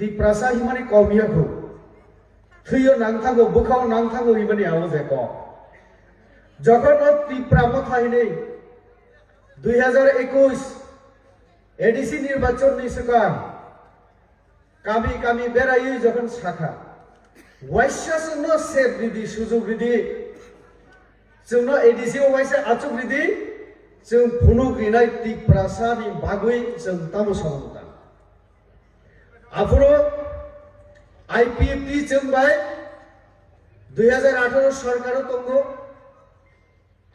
ত্রিপ্রাসা হিমানি কমিয়াখো থুইও নাংথাগো বুখাও নাংথাগো হিমানি আওয়াজে ক যখন ও ত্রিপ্রাম থাইনে 2021 এডিসি নির্বাচননি সিগাं কামি কামি বেড়াই যখন শাখা ওয়াইসাসনো সেফ রিদি সুযোগ রিদি जोंनो एडिसि वाइसे आचुक रिदि जों फुनुक रिनाय ত্রিপ্রাসাनि बागै जों तामु सामता आफुरो आईपीएफटी जों बाय 2018 सरकारो तंगो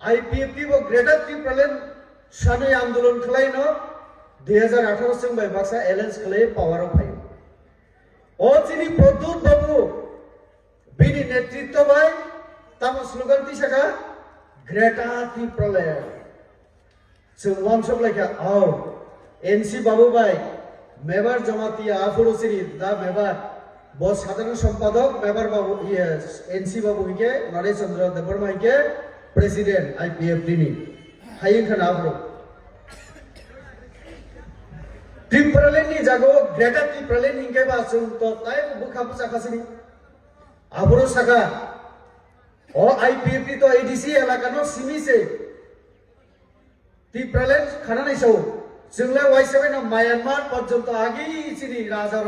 आईपीएफटी बो ग्रेटर ত্রিপ্রালেন सानै आंदोलन खलायनो 2018 जों बाय बाक्सा एलायंस खलाय पावाराव फायो ओ चिनि प्रद्युत बाबू बिनि नेतृत्व बाय तामु स्लोगान तिसाका ग्रेटा ত্রিপ্রালেন जों वामसब लायका आओ एनसी बाबू भाई मेबर जमातिया आफुरसिरी दा मेबर बस साधारण सम्पादक मेबर बाबू एनसी बाबू हिके नरेश चंद्र देबबर्मा हिके प्रेसिडेंट आईपीएफटी नि हायिं खाना आफुर ত্রিপ্রালেন नि जागो ग्रेटा ত্রিপ্রালেन हिके बा जों तो ताय बुखाबु जाखासिनि आफुर सागा ओ आईपीएफटी तो एडीसी एलाकानो सिमिसे ত্রিপ্রালেন খানা নাইছো जोंला वाइसेबायना म्यानमार पर्यन्त आगि चिनि राजार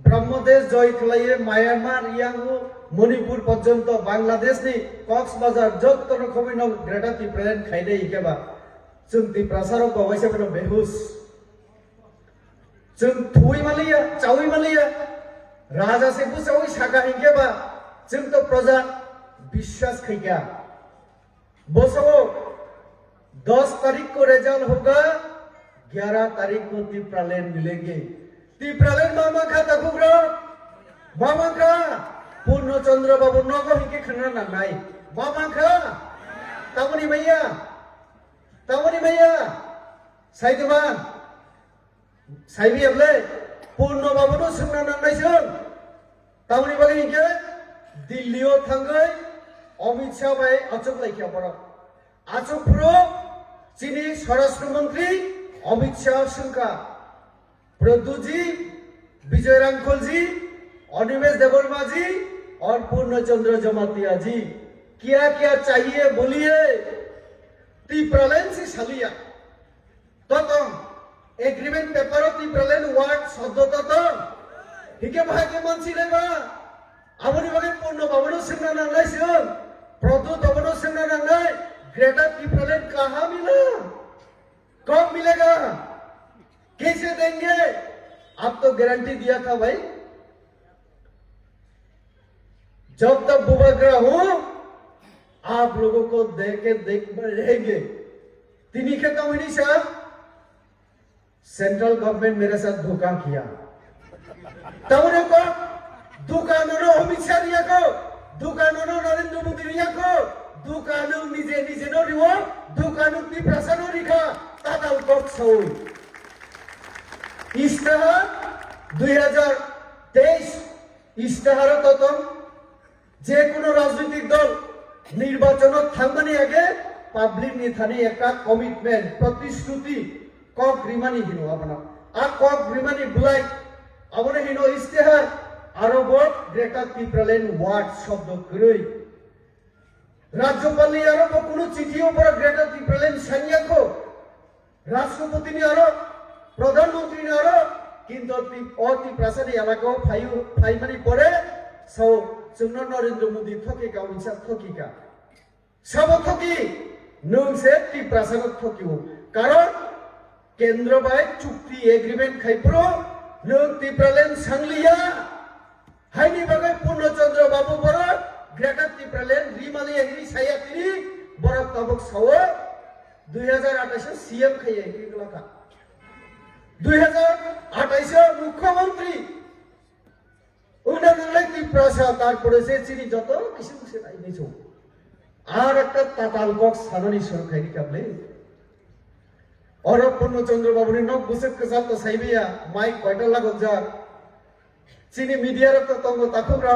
ब्रह्मदेश जय खलाये म्यानमार यांगु मणिपुर पर्यन्त बांग्लादेशनि कक्सबाजार जत्त रखमै न ग्रेटा ত্রিপ্রালেন खाइदे इकेबा जों ত্রিপ্রাসাरो गवाइसेबायना बेहुस जों थुइ मालिया चावि मालिया राजा से बुचावि सागा इकेबा जों तो प्रजा विश्वास खैका बसो 10 तारीख को रिजल्ट होगा 11 तारीख को ত্রিপ্রালেন मिलेंगे ত্রিপ্রালেন मामा खा तकुग्र मामा खा पूर्णचंद्र बाबू नगो हिके खना नानाय मामा खा तामनि भैया साइदमान साइबि अबले पूर्ण बाबू नो सोंना नांनाय जों तामनि बागै हिके दिल्लीयाव थांगै अमित शाह भाई अचक लाइखिया पर आचक प्रो चीनी स्वराष्ट्र मंत्री अमित शाह सिंह प्रद्युत जी विजय रांखल जी अनिमेष देबबर्मा जी और पूर्णचंद्र जमातिया जी क्या क्या चाहिए बोलिए ত্রিপ্রালেন से सालिया ततम एग्रीमेंट पेपर ত্রিপ্রালেন वार्ड शब्द ततम हिके भागे मानसि लेबा आबनि बागै पूर्ण बाबनो सिंना नांनाय जों प्रद्युत बाबनो सिंना नांनाय ग्रेटा ত্রিপ্রালেন कहाँ मिला कब मिलेगा कैसे देंगे आप तो गारंटी दिया था भाई जब तक बुबाग्रह हूं आप लोगों को देख रहेंगे तिनी के कमिटी साहब सेंट्रल गवर्नमेंट मेरे साथ धोखा किया तमने को दुकानों अमित शाह रिया को दुकानों नरेंद्र मोदी रिया को दुकानु निजे निजे नो रिवो दुकानु ত্রিপ্রাসানো रिखा तादाल कट सौई इस्ताहार 2023 इस्ताहार ततम जे कोनो राजनीतिक दल निर्वाचन थांगमानि आगे पाब्लिक नि थाने एका कमिटमेंट प्रतिश्रुति कक रिमानि हिनो आपना आ कक रिमानि बुलाई आबने हिनो इस्ताहार आरो बट ग्रेटा ত্রিপ্রালেন वार्ड शब्द गरै राज्यपाल आरो कोनो चिठियों पर ग्रेटा ত্রিপ্রালেন सानियाखो राष्ट्रपति ने आरो प्रधानमंत्री ने आरो किंतु ত্রিপ্রাসানি एलाकाओ फाइमानि परे सौ जोंनो नरेंद्र मोदी थकिका उनसा थकिका सब थकी नोंसे ত্রিপ্রাসাनो थकिओ कारण केंद्र बाय चुक्ति एग्रीमेंट खाइप्रो नों ত্রিপ্রালেন सांलिया हाइनि बागै पूर्णचंद्र बाबू बर ग्रेटा ত্রিপ্রালেন रिमाली एग्री सायातिनि बरफ तबक सावो 2028 सीएम खाइए किगलाका 2028 मुख्यमंत्री उन्नयन ত্রিপ্রাসা তারপরে যে চিনি যত কিছু কিছু নাই নিছো আর একটা তাতাল বক্স সানানি সরকারি কাবলে और पूर्णचंद्र बाबू ने नक बुसेट के साथ तो साइबिया माइक कयटा लागो जा चीनी मीडिया रे तो तंगो ताखुरा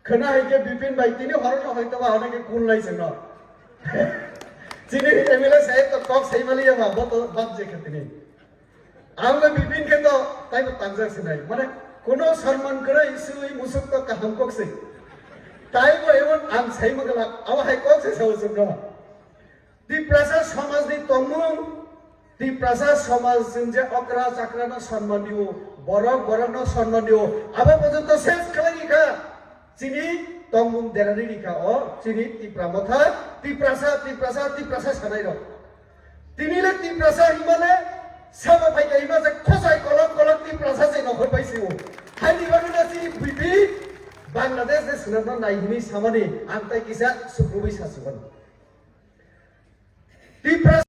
खना है के विपिन भाई तिनी हरनो हयतो बा हने के कुल लाइसे न चीनी एमएलए साहेब तो कक सही मालिया बा तो बात जे खतिनी আমরা বিপিন কেন্দ্র তাই তাংজাছে নাই মানে কোনো সম্মান করে ইসুই মুসুক তো কাহাম ককছে তাইবো এমন আম সাই মগলা আওয়া হাই ককছে সাউসুক দো তিপ্রাসা সমাজনি তমুং তিপ্রাসা সমাজ যে অকরা চাকরানো সম্মান দিও বরক সম্মান দিও আবার পর্যন্ত শেষ খালাইখা চিনি তমুং দেরানি রিখা ও চিনি তিপ্রাসা সানাই র তিনিলে তিপ্রাসা হিমালে সাবা ফাইকা হিমা যে খসাই কলক তিপ্রাসা যে নখর পাইছিও হাইনি বাগুনা চিনি বিপি বাংলাদেশ যে সুনামনা নাইহিনি সামানি আন্তাই কিসা সুপ্রবি সাসুবান তিপ্রাসা